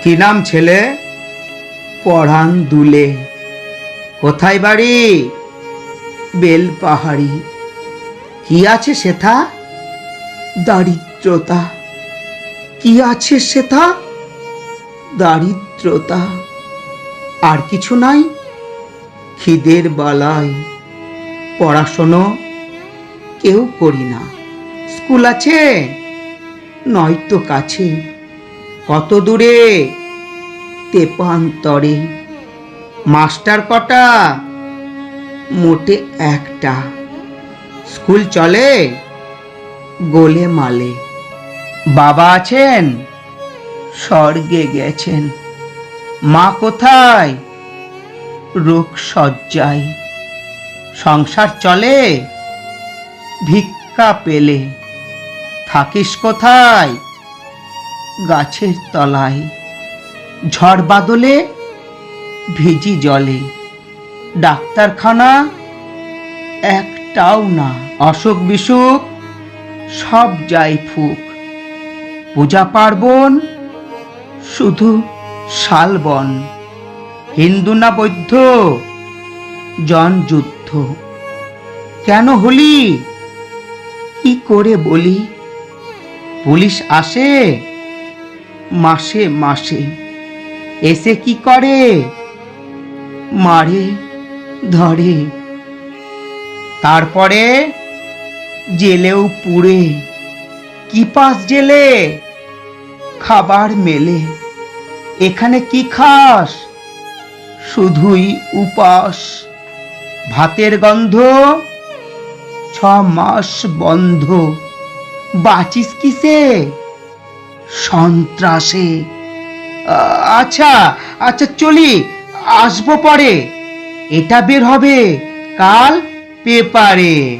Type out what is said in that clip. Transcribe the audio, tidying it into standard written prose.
কি নাম ছেলে? পরাণ দুলে। কোথায় বাড়ি? বেলপাহাড়ি। কি আছে সেথা? দারিদ্রতা। কি আছে সেথা? দারিদ্রতা। আর কিছু নাই? খিদের বালাই। পড়াশোনা কেউ করি না। স্কুল আছে? নয়তো কাছে। কত দূরে? তেপান্তরে। মাস্টার কটা? মোটে একটা। স্কুল চলে? গোলে মালে। বাবা আছেন? স্বর্গে গেছেন। মা কোথায়? রোগ শয্যায়। সংসার চলে? ভিক্ষা পেলে। থাকিস কোথায়? গাছের তলায়। ঝড় বাদলে ভিজি জলে। ডাক্তারখানা একটাও না। অসুখ বিসুখ সব যায় ফুক। পূজা পার্বণ শুধু শালবন। হিন্দু না বৌদ্ধ? জনযুদ্ধ। কেন হলি? কি করে বলি? পুলিশ আসে মাসে মাসে। এসে কি করে? মারে ধরে। তারপরে জেলেও পুড়ে। কি পাস জেলে? খাবার মেলে। এখানে কি খাস? শুধুই উপাস। ভাতের গন্ধ। 6 মাস বন্ধ। বাঁচিস কিসে? সন্ত্রাসে। আচ্ছা আচ্ছা চলি, আসবো পরে। এটা বের হবে কাল পেপারে।